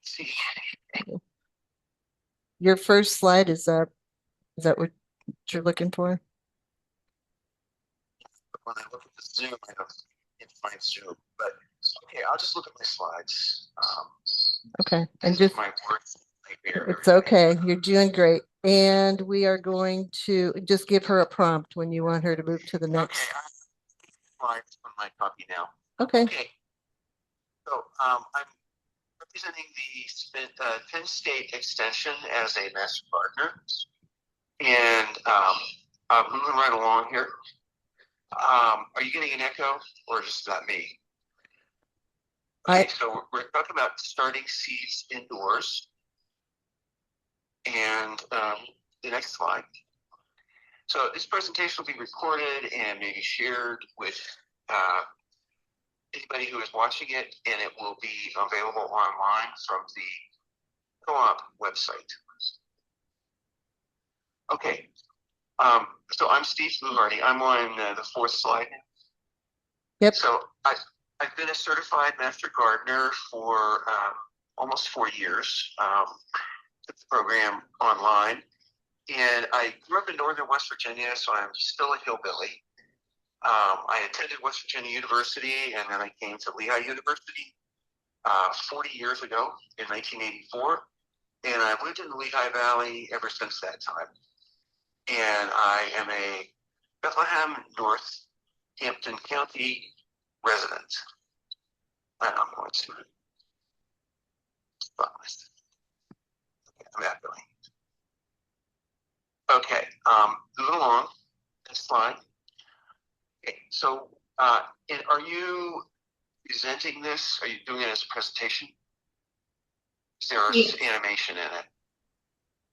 See, Your first slide is up. Is that what you're looking for? when I look at the Zoom, I don't can't find Zoom. But okay, I'll just look at my slides. Okay. And This is just, my worst nightmare it's every day. okay. You're doing great. And we are going to just give her a prompt when you want her to move to the Okay, next. I have slides on my copy now. Okay. Okay, so I'm representing the Penn State Extension as a master partner, and I'm moving right along here. Are you getting an echo, or just not me? I, Okay, so we're talking about starting seeds indoors, and the next slide. So this presentation will be recorded and maybe shared with uh, anybody who is watching it, and it will be available online from the co-op website. Okay, so I'm Steve Fluharty. I'm on the fourth slide. yep. So I've been a certified master gardener for almost 4 years. Took the program online, and I grew up in northern West Virginia, so I'm still a hillbilly. I attended West Virginia University, and then I came to Lehigh University 40 years ago in 1984, and I've lived in the Lehigh Valley ever since that time. And I am a Bethlehem, Northampton County resident. And I'm going to stop this. Okay, I'm not going. Okay, moving along. Next slide. Okay, so and are you presenting this? Are you doing it as a presentation? Is there Yeah. animation in it?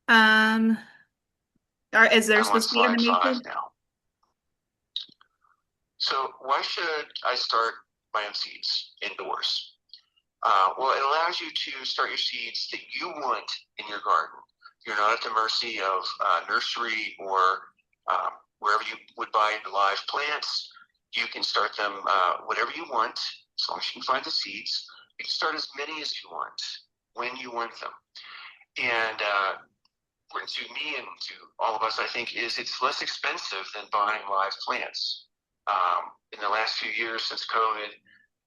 Um, is there I'm on supposed to be slide 5 animation? now. So why should I start my own seeds indoors? Well, it allows you to start your seeds that you want in your garden. You're not at the mercy of nursery or wherever you would buy live plants. You can start them whatever you want, as long as you can find the seeds. You can start as many as you want, when you want them. And important to me and to all of us, I think, is it's less expensive than buying live plants. In the last few years since COVID,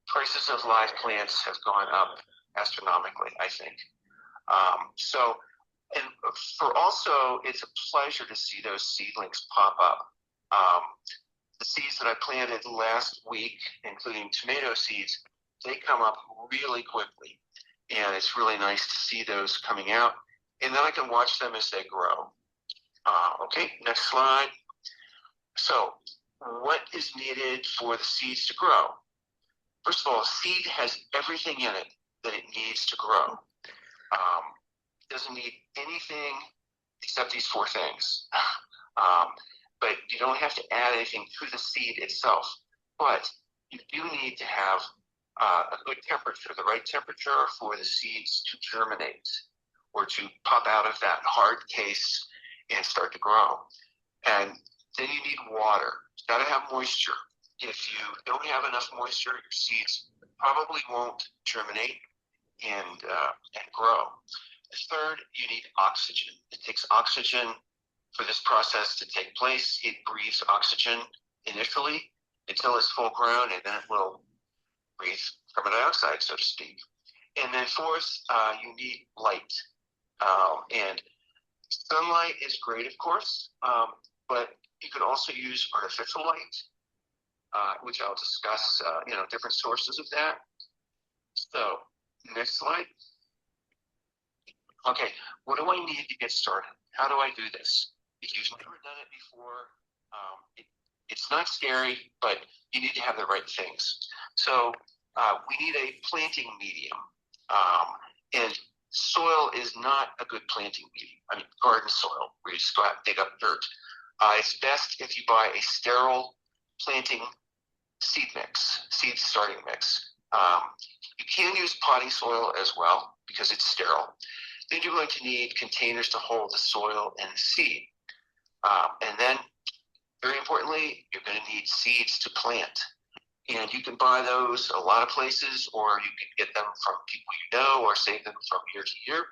prices of live plants have gone up astronomically, I think. And for also, it's a pleasure to see those seedlings pop up. The seeds that I planted last week, including tomato seeds, they come up really quickly. And it's really nice to see those coming out. And then I can watch them as they grow. Okay, next slide. So, what is needed for the seeds to grow? First of all, seed has everything in it that it needs to grow. It doesn't need anything except these 4 things. But you don't have to add anything to the seed itself. But you do need to have a good temperature, the right temperature for the seeds to germinate or to pop out of that hard case and start to grow. And then you need water. You've got to have moisture. If you don't have enough moisture, your seeds probably won't germinate and grow. Third, you need oxygen. It takes oxygen for this process to take place. It breathes oxygen initially until it's full grown, and then it will breathe carbon dioxide, so to speak. And then fourth, you need light. And sunlight is great, of course, but you could also use artificial light, which I'll discuss, different sources of that. So, next slide. Okay, what do I need to get started? How do I do this? If you've never done it before, it's not scary, but you need to have the right things. So we need a planting medium. And soil is not a good planting medium. I mean, garden soil, where you just go out and dig up dirt. It's best if you buy a sterile planting seed starting mix. You can use potting soil as well because it's sterile. Then you're going to need containers to hold the soil and the seed. And then, very importantly, you're going to need seeds to plant. And you can buy those a lot of places, or you can get them from people you know, or save them from year to year.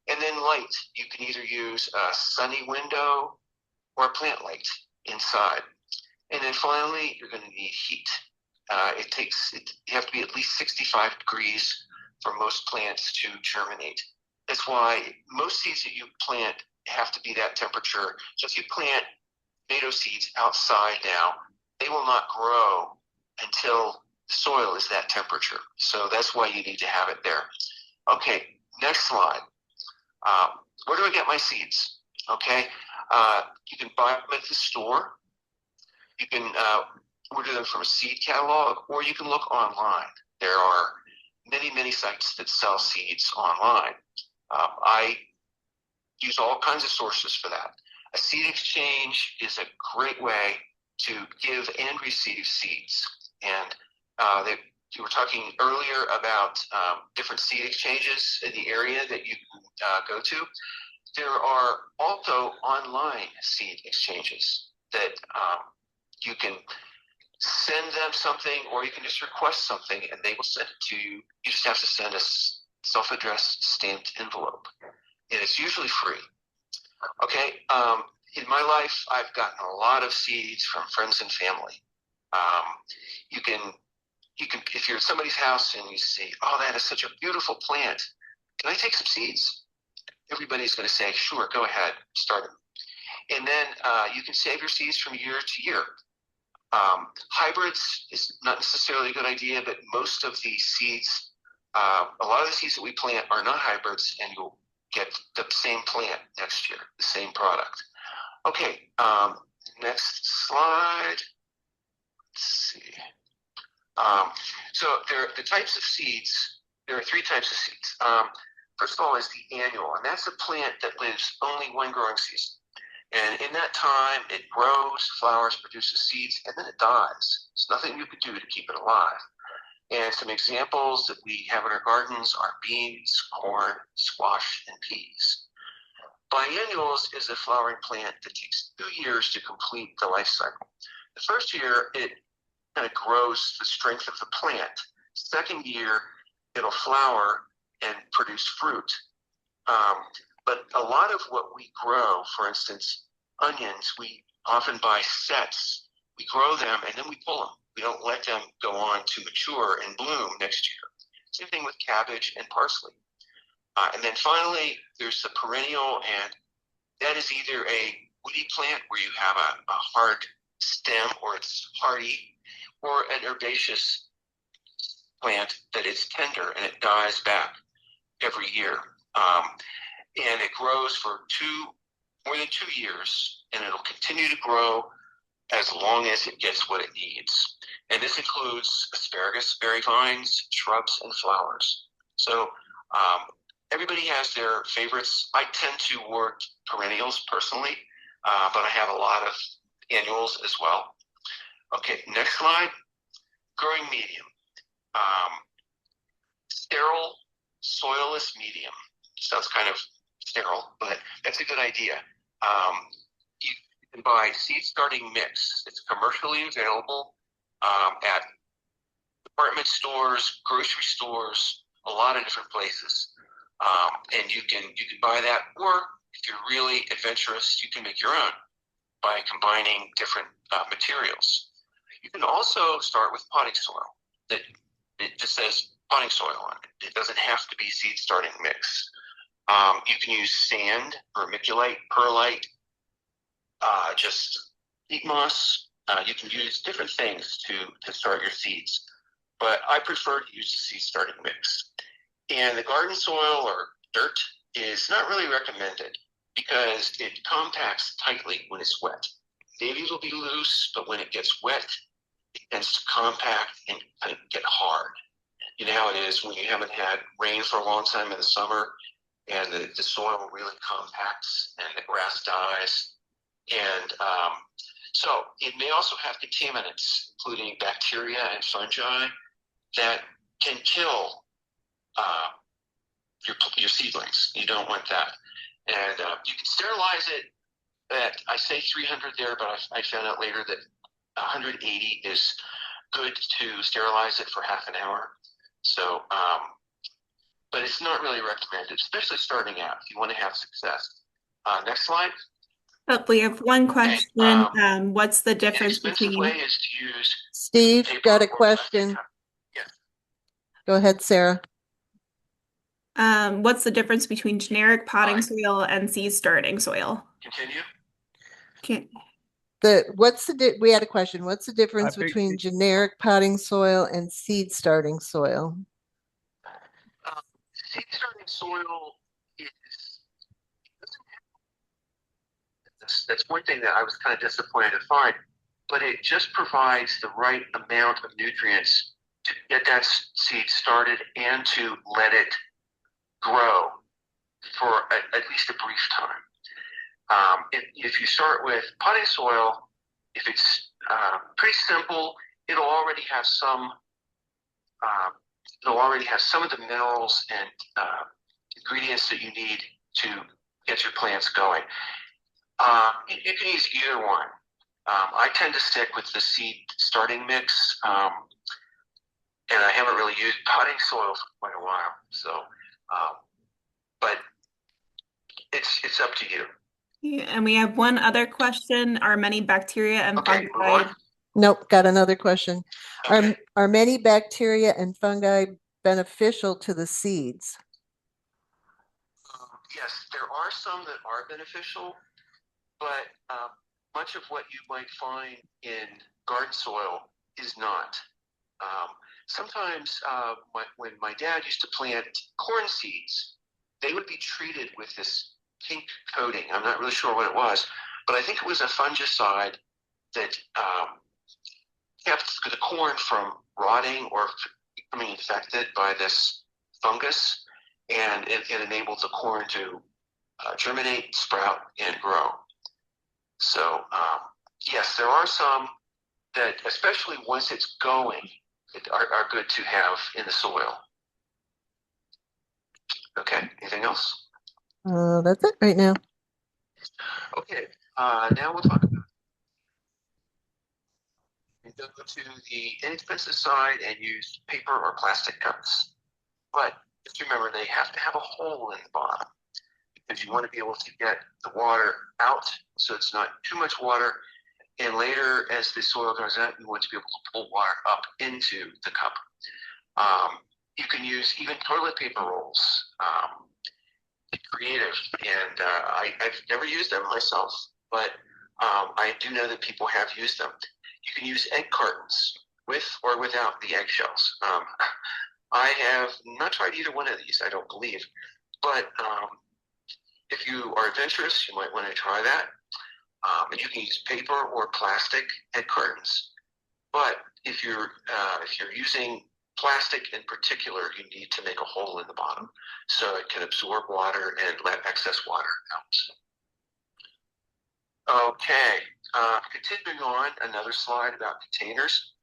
And then light, you can either use a sunny window or a plant light inside. And then finally, you're going to need heat. You have to be at least 65 degrees for most plants to germinate. That's why most seeds that you plant have to be that temperature. So if you plant tomato seeds outside now, they will not grow until the soil is that temperature. So that's why you need to have it there. Okay, next slide. Where do I get my seeds? Okay, you can buy them at the store. You can order them from a seed catalog, or you can look online. There are many sites that sell seeds online. I use all kinds of sources for that. A seed exchange is a great way to give and receive seeds. And you were talking earlier about different seed exchanges in the area that you can go to. There are also online seed exchanges that you can send them something, or you can just request something and they will send it to you. You just have to send a self-addressed stamped envelope, and it's usually free. Okay, in my life, I've gotten a lot of seeds from friends and family. You can, if you're at somebody's house and you say, "Oh, that is such a beautiful plant. Can I take some seeds?" Everybody's going to say, "Sure, go ahead, start them." And then you can save your seeds from year to year. Hybrids is not necessarily a good idea, but most of the seeds, a lot of the seeds that we plant are not hybrids, and you'll get the same plant next year, the same product. Okay, next slide. Let's see. So the types of seeds, there are three types of seeds. First of all is the annual, and that's a plant that lives only one growing season. And in that time, it grows, flowers, produces seeds, and then it dies. There's nothing you can do to keep it alive. And some examples that we have in our gardens are beans, corn, squash, and peas. Biennials is a flowering plant that takes 2 years to complete the life cycle. The first year, it kind of grows the strength of the plant. Second year, it'll flower and produce fruit. But a lot of what we grow, for instance, onions, we often buy sets. We grow them and then we pull them. We don't let them go on to mature and bloom next year. Same thing with cabbage and parsley. And then finally, there's the perennial, and that is either a woody plant where you have a hard stem, or it's hardy, or an herbaceous plant that is tender and it dies back every year. And it grows for more than 2 years, and it'll continue to grow as long as it gets what it needs. And this includes asparagus, berry vines, shrubs, and flowers. So everybody has their favorites. I tend to work perennials personally, but I have a lot of annuals as well. Okay, next slide. Growing medium. Sterile, soilless medium. Sounds kind of sterile, but that's a good idea. You can buy seed starting mix. It's commercially available at department stores, grocery stores, a lot of different places. And you can buy that, or if you're really adventurous, you can make your own by combining different materials. You can also start with potting soil. It just says potting soil on it. It doesn't have to be seed starting mix. You can use sand, vermiculite, perlite, just peat moss. You can use different things to start your seeds, but I prefer to use the seed starting mix. And the garden soil or dirt is not really recommended because it compacts tightly when it's wet. Maybe it'll be loose, but when it gets wet, it tends to compact and kind of get hard. You know how it is when you haven't had rain for a long time in the summer, and the soil really compacts and the grass dies. And so it may also have contaminants, including bacteria and fungi, that can kill your seedlings. You don't want that. And you can sterilize it at, I say 300 there, but I found out later that 180 is good to sterilize it for half an hour. So, but it's not really recommended, especially starting out if you want to have success. Next slide. But we have one question. What's the An difference expensive between? way is to use Steve, paper got a or plastic question. cup. Yes. Go ahead, Sarah. What's the difference between generic potting Fine. soil and seed starting soil? Continue. Can We had a question. What's the difference I think- between generic potting soil and seed starting soil? Seed starting soil is that's one thing that I was kind of disappointed to find, but it just provides the right amount of nutrients to get that seed started and to let it grow for at least a brief time. If you start with potting soil, if it's pretty simple, it'll already have some. It'll already have some of the minerals and ingredients that you need to get your plants going. You can use either one. I tend to stick with the seed starting mix, and I haven't really used potting soil for quite a while. So, but it's up to you. Yeah, and we have one other question. Are many bacteria and Okay, move fungi? on. Nope, got another question. Okay. Are many bacteria and fungi beneficial to the seeds? Yes, there are some that are beneficial, but much of what you might find in garden soil is not. Sometimes when my dad used to plant corn seeds, they would be treated with this pink coating. I'm not really sure what it was, but I think it was a fungicide that kept the corn from rotting or becoming infected by this fungus, and it enabled the corn to germinate, sprout, and grow. So yes, there are some that, especially once it's going, are good to have in the soil. Okay, anything else? That's it right now. Okay, now we'll talk about go to the inexpensive side and use paper or plastic cups. But just remember, they have to have a hole in the bottom because you want to be able to get the water out so it's not too much water. And later, as the soil goes out, you want to be able to pull water up into the cup. You can use even toilet paper rolls. Creative, and I've never used them myself, but I do know that people have used them. You can use egg cartons with or without the eggshells. I have not tried either one of these, I don't believe, but if you are adventurous, you might want to try that. And you can use paper or plastic egg cartons. But if you're using plastic in particular, you need to make a hole in the bottom so it can absorb water and let excess water out. Okay, continuing on, another slide about containers.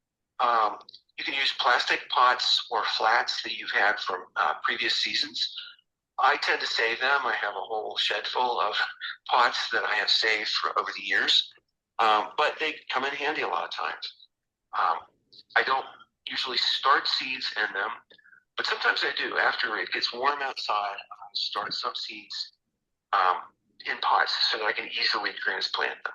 You can use plastic pots or flats that you've had from previous seasons. I tend to save them. I have a whole shed full of pots that I have saved for over the years, but they come in handy a lot of times. I don't usually start seeds in them, but sometimes I do. After it gets warm outside, I'll start some seeds in pots so that I can easily transplant them.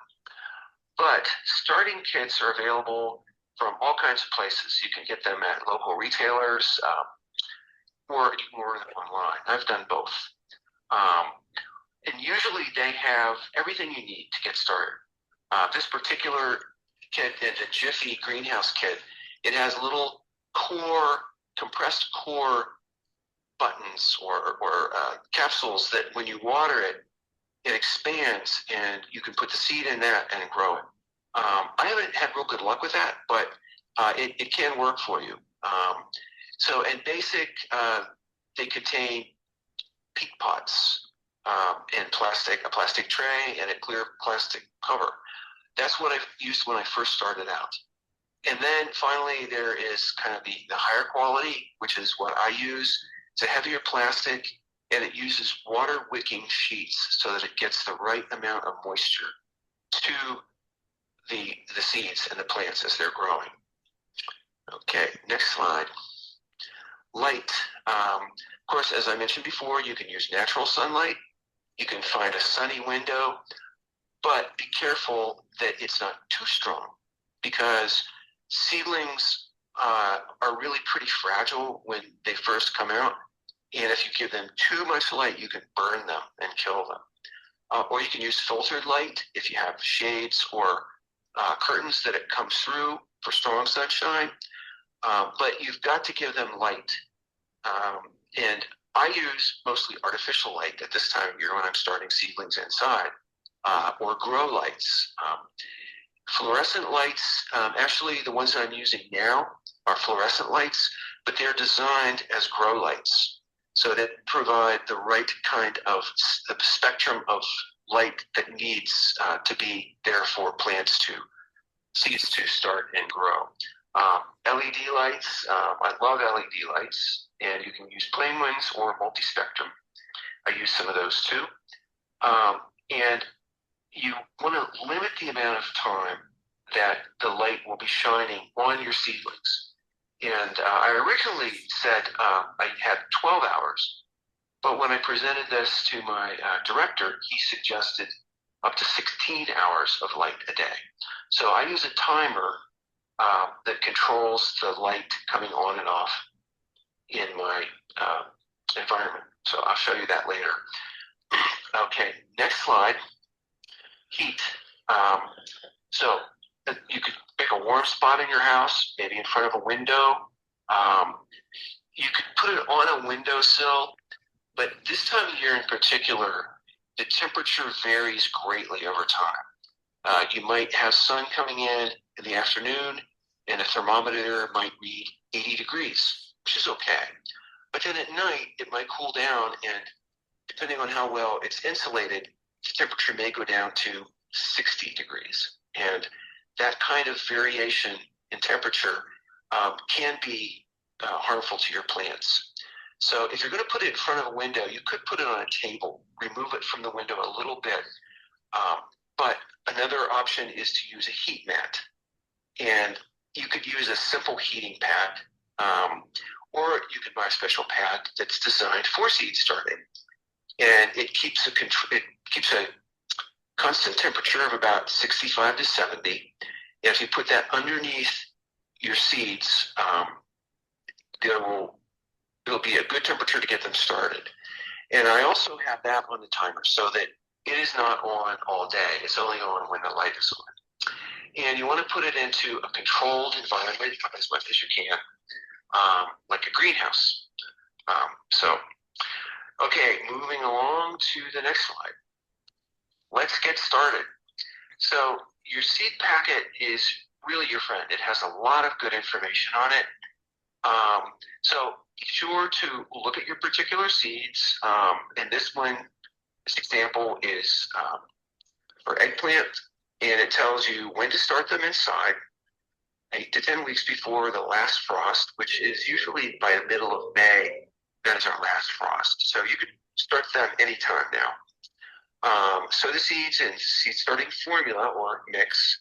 But starting kits are available from all kinds of places. You can get them at local retailers, or you can order them online. I've done both. And usually they have everything you need to get started. This particular kit is a Jiffy greenhouse kit. It has little compressed core buttons or capsules that when you water it, it expands and you can put the seed in that and grow it. I haven't had real good luck with that, but it can work for you. So in basic, they contain peat pots and a plastic tray and a clear plastic cover. That's what I used when I first started out. And then finally, there is kind of the higher quality, which is what I use. It's a heavier plastic, and it uses water wicking sheets so that it gets the right amount of moisture to the seeds and the plants as they're growing. Okay, next slide. Light. Of course, as I mentioned before, you can use natural sunlight. You can find a sunny window, but be careful that it's not too strong because seedlings are really pretty fragile when they first come out. And if you give them too much light, you can burn them and kill them. Or you can use filtered light if you have shades or curtains that it comes through for strong sunshine. But you've got to give them light. And I use mostly artificial light at this time of year when I'm starting seedlings inside, or grow lights. Fluorescent lights, actually the ones that I'm using now are fluorescent lights, but they're designed as grow lights. So that provide the right kind of the spectrum of light that needs to be there for seeds to start and grow. LED lights, I love LED lights, and you can use plain ones or multi-spectrum. I use some of those too. And you want to limit the amount of time that the light will be shining on your seedlings. And I originally said I had 12 hours, but when I presented this to my director, he suggested up to 16 hours of light a day. So I use a timer that controls the light coming on and off in my environment. So I'll show you that later. Okay, next slide. Heat. So you could pick a warm spot in your house, maybe in front of a window. You could put it on a windowsill, but this time of year in particular, the temperature varies greatly over time. You might have sun coming in the afternoon, and a thermometer might read 80 degrees, which is okay. But then at night, it might cool down, and depending on how well it's insulated, the temperature may go down to 60 degrees. And that kind of variation in temperature can be harmful to your plants. So if you're going to put it in front of a window, you could put it on a table, remove it from the window a little bit. But another option is to use a heat mat. And you could use a simple heating pad, or you could buy a special pad that's designed for seed starting. And it keeps a constant temperature of about 65 to 70. If you put that underneath your seeds, it'll be a good temperature to get them started. And I also have that on the timer so that it is not on all day. It's only on when the light is on. And you want to put it into a controlled environment as much as you can, like a greenhouse. Okay, moving along to the next slide. Let's get started. So your seed packet is really your friend. It has a lot of good information on it. So be sure to look at your particular seeds. And this example is for eggplant, and it tells you when to start them inside, 8 to 10 weeks before the last frost, which is usually by the middle of May. That is our last frost. So you could start them anytime now. Sow the seeds in seed starting formula or mix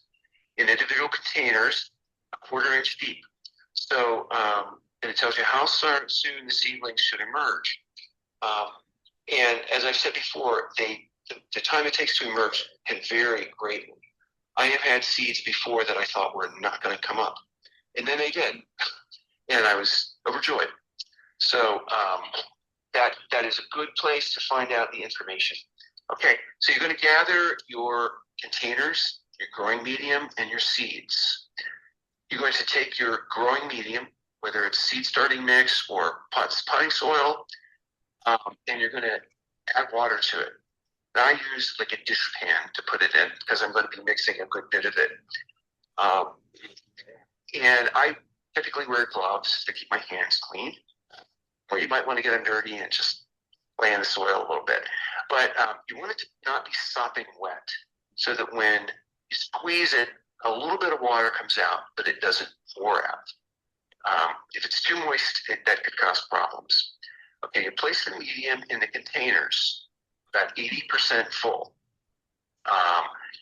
in individual containers, 1/4 inch deep. So, and it tells you how soon the seedlings should emerge. And as I've said before, the time it takes to emerge can vary greatly. I have had seeds before that I thought were not going to come up, and then they did, and I was overjoyed. So that is a good place to find out the information. Okay, so you're going to gather your containers, your growing medium, and your seeds. You're going to take your growing medium, whether it's seed starting mix or potting soil, and you're going to add water to it. Now I use like a dish pan to put it in because I'm going to be mixing a good bit of it. And I typically wear gloves to keep my hands clean, or you might want to get them dirty and just play in the soil a little bit. But you want it to not be sopping wet so that when you squeeze it, a little bit of water comes out, but it doesn't pour out. If it's too moist, that could cause problems. Okay, you place the medium in the containers, about 80% full.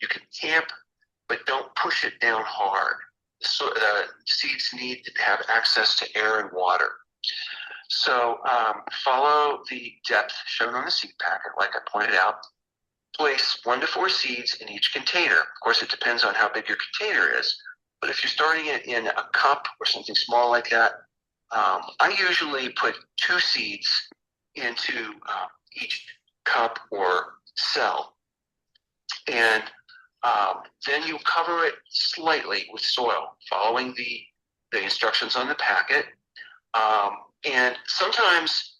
You can tamp, but don't push it down hard. seeds need to have access to air and water. So follow the depth shown on the seed packet, like I pointed out. Place 1 to 4 seeds in each container. Of course, it depends on how big your container is. But if you're starting it in a cup or something small like that, I usually put 2 seeds into each cup or cell. And then you cover it slightly with soil, following the instructions on the packet. And sometimes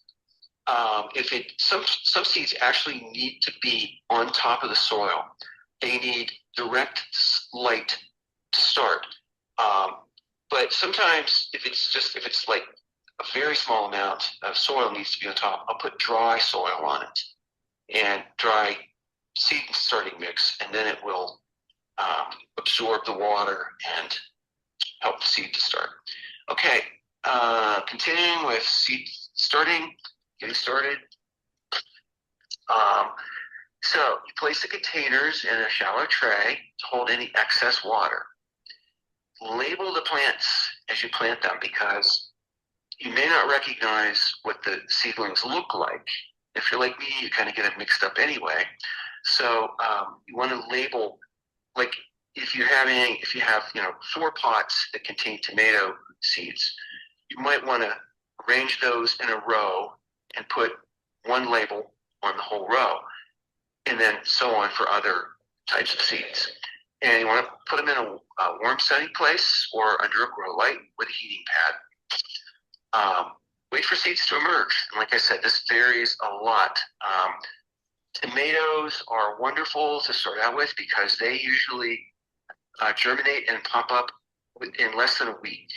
some seeds actually need to be on top of the soil. They need direct light to start. But sometimes if it's like a very small amount of soil needs to be on top, I'll put dry soil on it and dry seed starting mix, and then it will absorb the water and help the seed to start. Okay, continuing with seed getting started. So you place the containers in a shallow tray to hold any excess water. Label the plants as you plant them, because you may not recognize what the seedlings look like. If you're like me, you kind of get it mixed up anyway. So you want to label, like if you have 4 pots that contain tomato seeds, you might want to arrange those in a row and put one label on the whole row, and then so on for other types of seeds. And you want to put them in a warm, sunny place or under a grow light with a heating pad. Wait for seeds to emerge. And like I said, this varies a lot. Tomatoes are wonderful to start out with because they usually germinate and pop up in less than a week.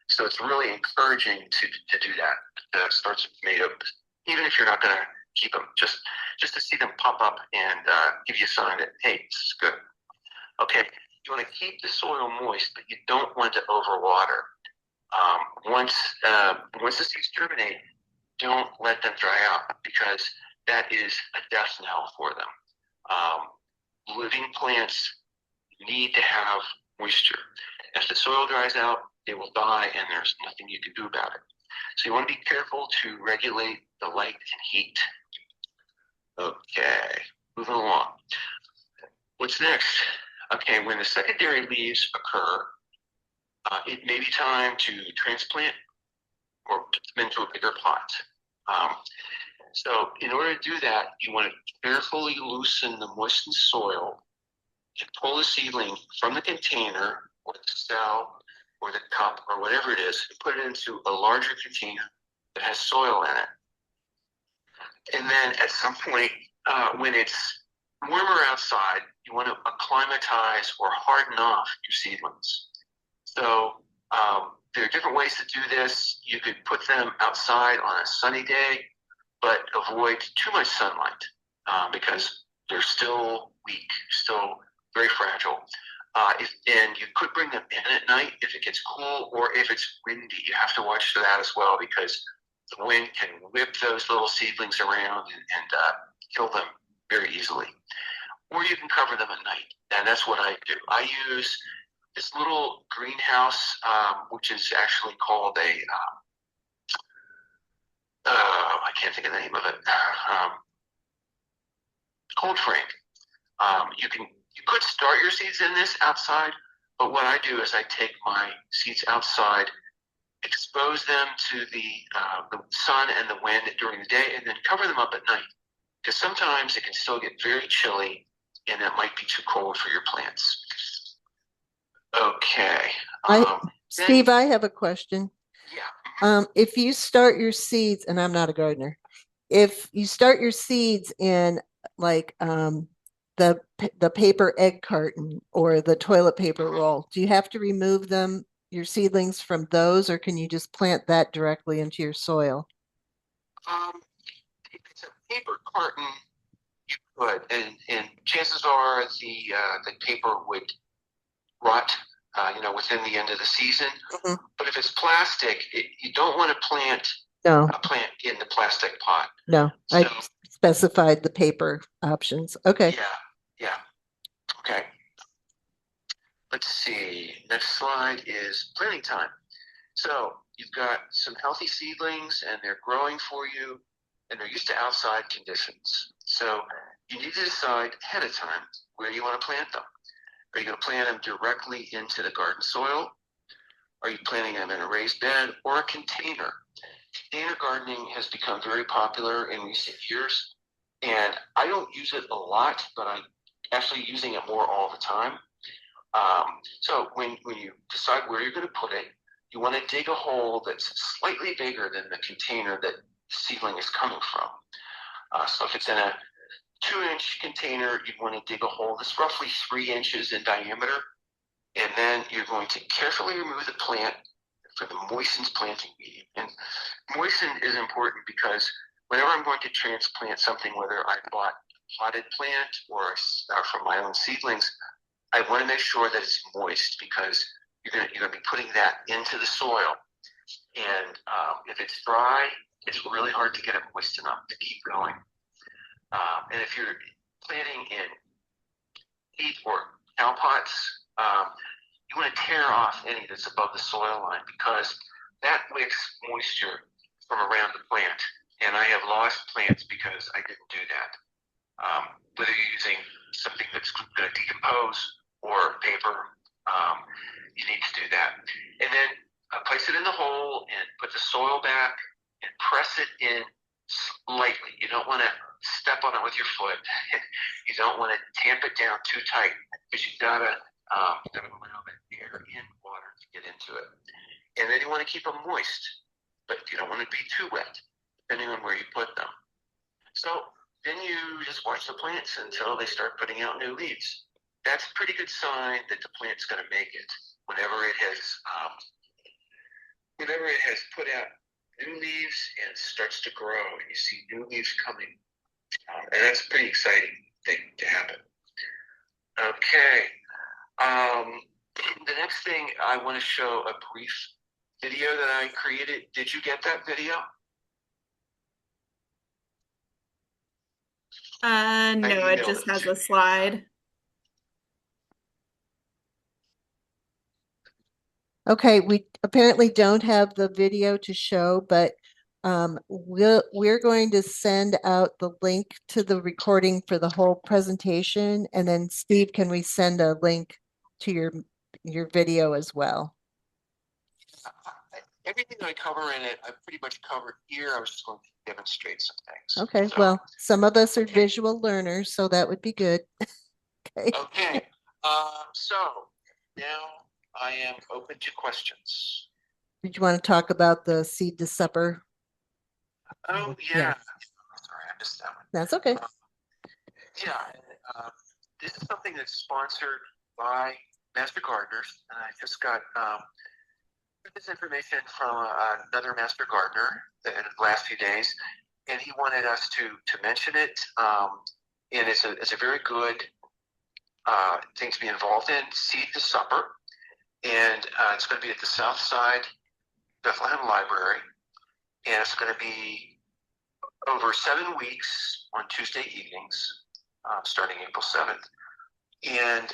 So it's really encouraging to do that, to start some tomatoes, even if you're not going to keep them, just to see them pop up and give you a sign that, hey, this is good. Okay, you want to keep the soil moist, but you don't want to overwater. Once the seeds germinate, don't let them dry out, because that is a death knell for them. Living plants need to have moisture. If the soil dries out, they will die, and there's nothing you can do about it. So you want to be careful to regulate the light and heat. Okay, moving along. What's next? Okay, when the secondary leaves occur, it may be time to transplant or put them into a bigger pot. So in order to do that, you want to carefully loosen the moistened soil and pull the seedling from the container or the cell or the cup or whatever it is, and put it into a larger container that has soil in it. And then at some point, when it's warmer outside, you want to acclimatize or harden off your seedlings. So there are different ways to do this. You could put them outside on a sunny day, but avoid too much sunlight because they're still weak, still very fragile. And you could bring them in at night if it gets cool or if it's windy. You have to watch for that as well, because the wind can whip those little seedlings around and kill them very easily. Or you can cover them at night, and that's what I do. I use this little greenhouse, which is actually called I can't think of the name of it, cold frame. You could start your seeds in this outside, but what I do is I take my seeds outside, expose them to the sun and the wind during the day, and then cover them up at night, because sometimes it can still get very chilly and it might be too cold for your plants. Okay. Steve, I have a question. Yeah. If you start your seeds, and I'm not a gardener, if you start your seeds in like the paper egg carton or the toilet paper roll, do you have to remove them, your seedlings, from those, or can you just plant that directly into your soil? If it's a paper carton, you could, and chances are the paper would rot, within the end of the season. Mm-hmm. But if it's plastic, you don't want to plant No. a plant in the plastic pot. No, So, I specified the paper options. Okay. Yeah. Okay. let's see, next slide is planting time. So you've got some healthy seedlings and they're growing for you and they're used to outside conditions. So you need to decide ahead of time where you want to plant them. Are you going to plant them directly into the garden soil? Are you planting them in a raised bed or a container? Container gardening has become very popular in recent years, and I don't use it a lot, but I'm actually using it more all the time. So when you decide where you're going to put it, you want to dig a hole that's slightly bigger than the container that the seedling is coming from. So if it's in a 2-inch container, you want to dig a hole that's roughly 3 inches in diameter. And then you're going to carefully remove the plant for the moistened planting medium. And moistened is important because whenever I'm going to transplant something, whether I bought a potted plant or from my own seedlings, I want to make sure that it's moist because you're going to be putting that into the soil. And if it's dry, it's really hard to get it moist enough to keep going. And if you're planting in peat or cow pots, you want to tear off any that's above the soil line because that wicks moisture from around the plant. And I have lost plants because I didn't do that. Whether you're using something that's going to decompose or paper, you need to do that. And then place it in the hole and put the soil back and press it in lightly. You don't want to step on it with your foot. You don't want to tamp it down too tight because you've got to allow that air and water to get into it. And then you want to keep them moist, but you don't want to be too wet, depending on where you put them. So then you just watch the plants until they start putting out new leaves. That's a pretty good sign that the plant's going to make it whenever it has put out new leaves and starts to grow and you see new leaves coming. And that's a pretty exciting thing to happen. Okay. The next thing I want to show a brief video that I created. Did you get that video? No, it just has a slide. Okay, we apparently don't have the video to show, but we're going to send out the link to the recording for the whole presentation, and then Steve, can we send a link to your video as well? Everything I cover in it, I pretty much covered here. I was just going to demonstrate some things. Okay, So, well, some of us are visual learners, so that would be good. Okay. Okay. So now I am open to questions. Did you want to talk about the seed to supper? Oh, yeah. Yeah. Sorry, I missed that one. That's okay. Yeah. This is something that's sponsored by Master Gardeners. And I just got this information from another Master Gardener in the last few days. And he wanted us to mention it. And it's a very good thing to be involved in, Seed to Supper. And it's going to be at the South Side Bethlehem Library. And it's going to be over 7 weeks on Tuesday evenings, starting April 7th. And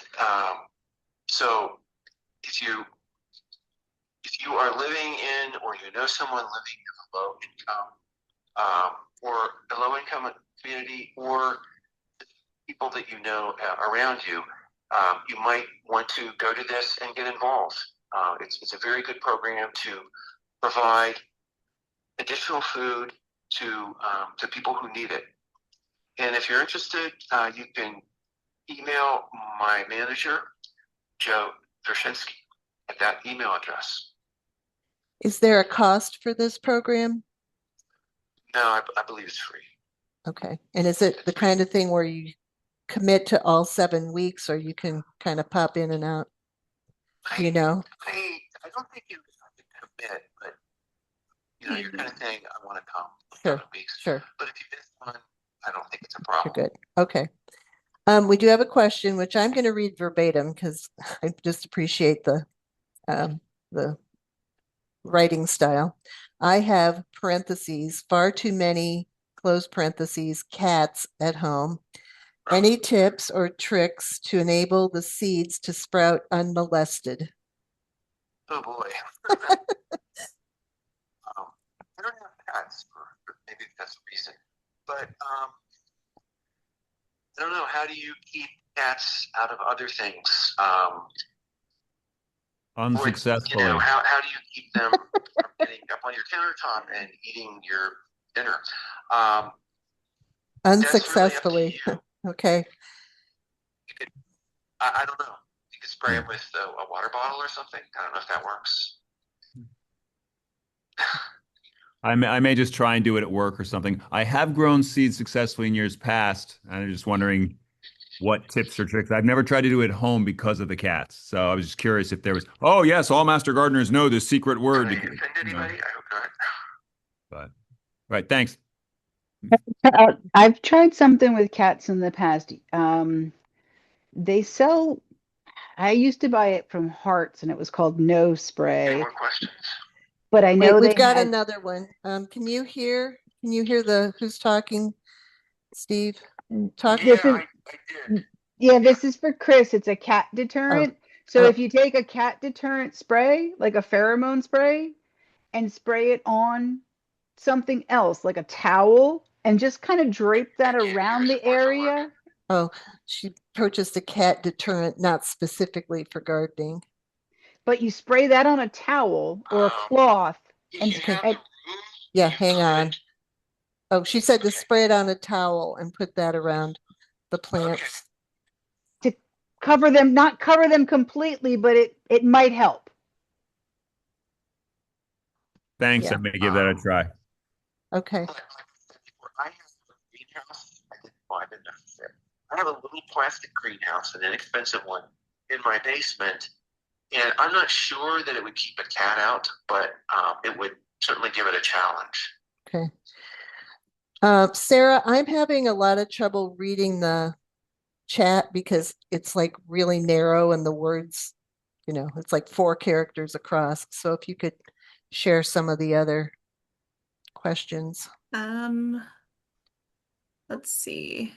so if you are living in, or you know someone living in a low income, or a low income community, or people that you know around you, you might want to go to this and get involved. It's a very good program to provide additional food to people who need it. And if you're interested, you can email my manager, Joe Vershinsky, at that email address. Is there a cost for this program? No, I believe it's free. Okay. And is it the kind of thing where you commit to all 7 weeks, or you can kind of pop in and out? You know? I don't think you have to commit, but you're kind of saying, I want to come for Sure, 7 weeks. sure. But if you miss one, I don't think it's a You're problem. good. Okay. We do have a question, which I'm going to read verbatim because I just appreciate the writing style. I have parentheses, far too many, close parentheses, cats at home. Any tips or tricks to enable the seeds to sprout unmolested? Oh boy. I don't have cats, maybe that's the reason. But I don't know. How do you keep cats out of other things? Unsuccessfully. How do you keep them from getting up on your countertop and eating your dinner? Unsuccessfully. That's really up to you. Okay. You could, I don't know. You could spray them with a water bottle or something. I don't know if that works. I may just try and do it at work or something. I have grown seeds successfully in years past. I'm just wondering what tips or tricks. I've never tried to do it at home because of the cats. So I was just curious if there was, oh yes, all master gardeners know this secret word. Did I offend anybody? I hope not. But right, thanks. I've tried something with cats in the past. They sell, I used to buy it from Hearts and it was called No Any Spray, more questions? but I know Wait, they we've got had, another one. Can you hear the who's talking? Steve? Talk. This is, I did. yeah, this is for Chris. It's a cat deterrent. So Oh. if you take a cat deterrent spray, like a pheromone spray, and spray it on something else, like a towel, and just kind of drape that around the area. Oh, she purchased a cat deterrent, not specifically for gardening. But you spray that on a towel or a cloth, and, Yeah, hang on. Oh, she said to spray it on a towel and put that around the plants. to cover them, not cover them completely, but it might help. Thanks. Yeah. I may give that a try. Okay. I have a greenhouse. I have a little plastic greenhouse, an inexpensive one, in my basement, and I'm not sure that it would keep a cat out, but it would certainly give it a challenge. Okay. Sarah, I'm having a lot of trouble reading the chat because it's like really narrow and the words, it's like 4 characters across. So if you could share some of the other questions. Let's see.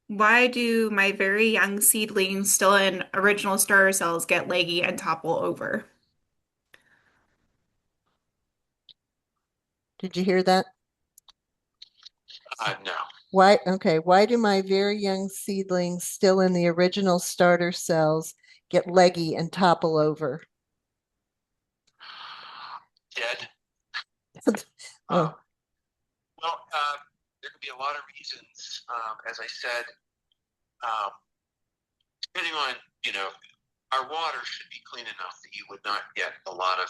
Why do my very young seedlings still in original starter cells get leggy and topple over? Did you hear that? No. Why? Okay. Why do my very young seedlings still in the original starter cells get leggy and topple over? Dead. Oh, Well, there could be a lot of reasons. As I said, depending on, our water should be clean enough that you would not get a lot of,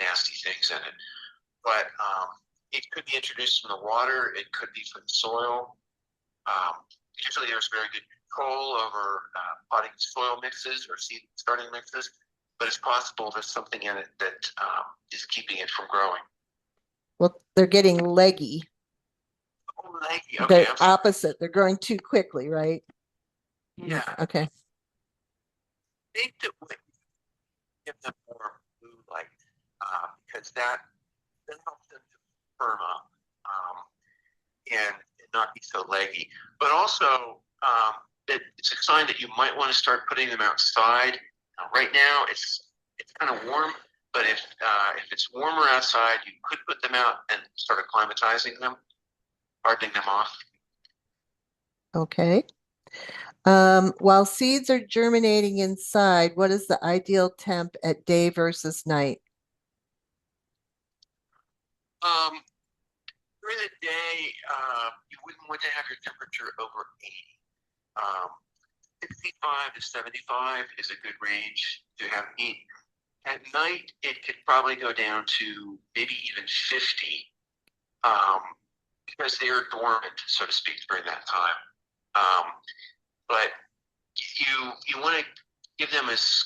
nasty things in it. But it could be introduced from the water. It could be from the soil. Usually there's very good control over potting soil mixes or seed starting mixes, but it's possible there's something in it that is keeping it from growing. well, they're getting leggy. Oh, leggy. Okay, They're opposite. They're growing too quickly, right? Yeah. Okay. I think that would give them more blue light because that helps them to firm up and not be so leggy. But also, it's a sign that you might want to start putting them outside. Right now, it's kind of warm, but if it's warmer outside, you could put them out and start acclimatizing them, hardening them off. Okay. While seeds are germinating inside, what is the ideal temp at day versus night? During the day, you wouldn't want to have your temperature over 80. 65 to 75 is a good range to have heat. At night, it could probably go down to maybe even 50 because they are dormant, so to speak, during that time. But you want to give them as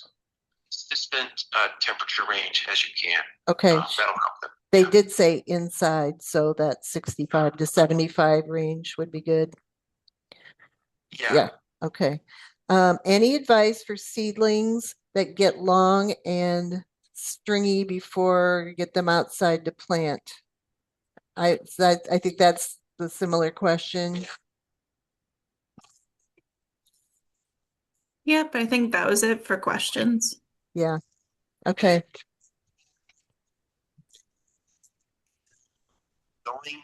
consistent temperature range as you can. Okay. That'll help them. They did say inside, so that 65 to 75 range would be good. Yeah. Okay. Any advice for seedlings that get long and stringy before you get them outside to plant? I think that's the similar question. Yep, I think that was it for questions. Yeah. Okay. Going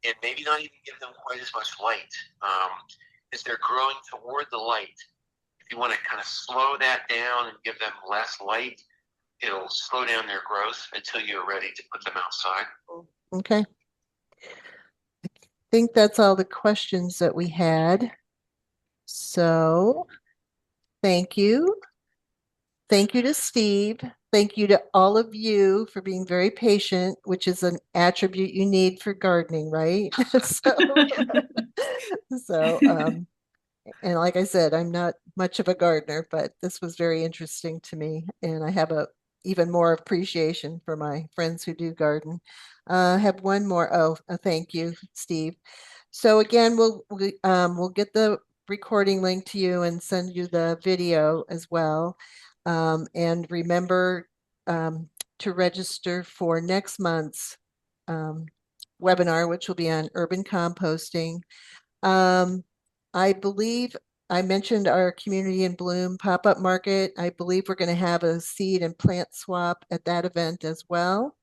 and maybe not even give them quite as much light. As they're growing toward the light, if you want to kind of slow that down and give them less light, it'll slow down their growth until you're ready to put them outside. Okay. I think that's all the questions that we had. So thank you. Thank you to Steve. Thank you to all of you for being very patient, which is an attribute you need for gardening, right? So, and like I said, I'm not much of a gardener, but this was very interesting to me, and I have a even more appreciation for my friends who do garden. I have one more. Oh, a thank you, Steve. So again, we'll get the recording link to you and send you the video as well. And remember to register for next month's webinar, which will be on urban composting. I believe I mentioned our Community in Bloom pop-up market. I believe we're going to have a seed and plant swap at that event as well.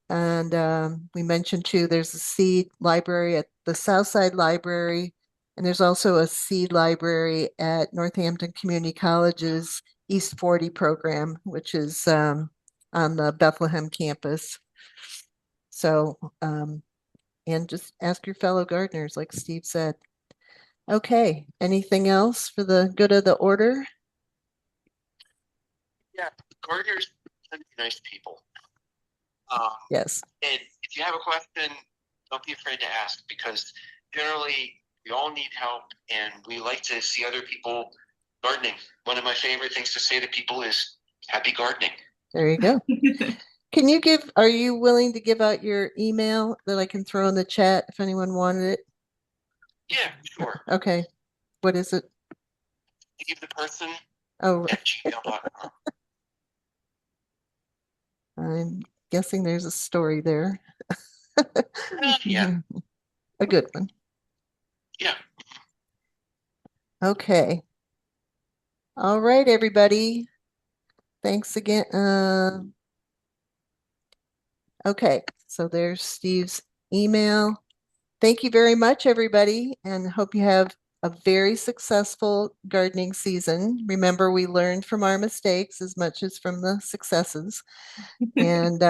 And we mentioned too, there's a seed library at the Southside Library, and there's also a seed library at Northampton Community College's East 40 program, which is on the Bethlehem campus. So, and just ask your fellow gardeners, like Steve said. Okay, anything else for the good of the order? Yeah, gardeners tend to be nice people. Yes. And if you have a question, don't be afraid to ask, because generally we all need help and we like to see other people gardening. One of my favorite things to say to people is happy gardening. There you go. Are you willing to give out your email that I can throw in the chat if anyone wanted it? Yeah, sure. Okay. What is it? Give the person Oh, at gmail.com. I'm guessing there's a story there. Yeah. A good one. Yeah. Okay. All right, everybody. Thanks again. Okay, so there's Steve's email. Thank you very much, everybody, and hope you have a very successful gardening season. Remember, we learned from our mistakes as much as from the successes. And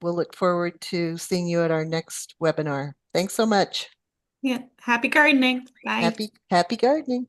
we'll look forward to seeing you at our next webinar. Thanks so much. Yeah, happy gardening. Bye. Happy gardening.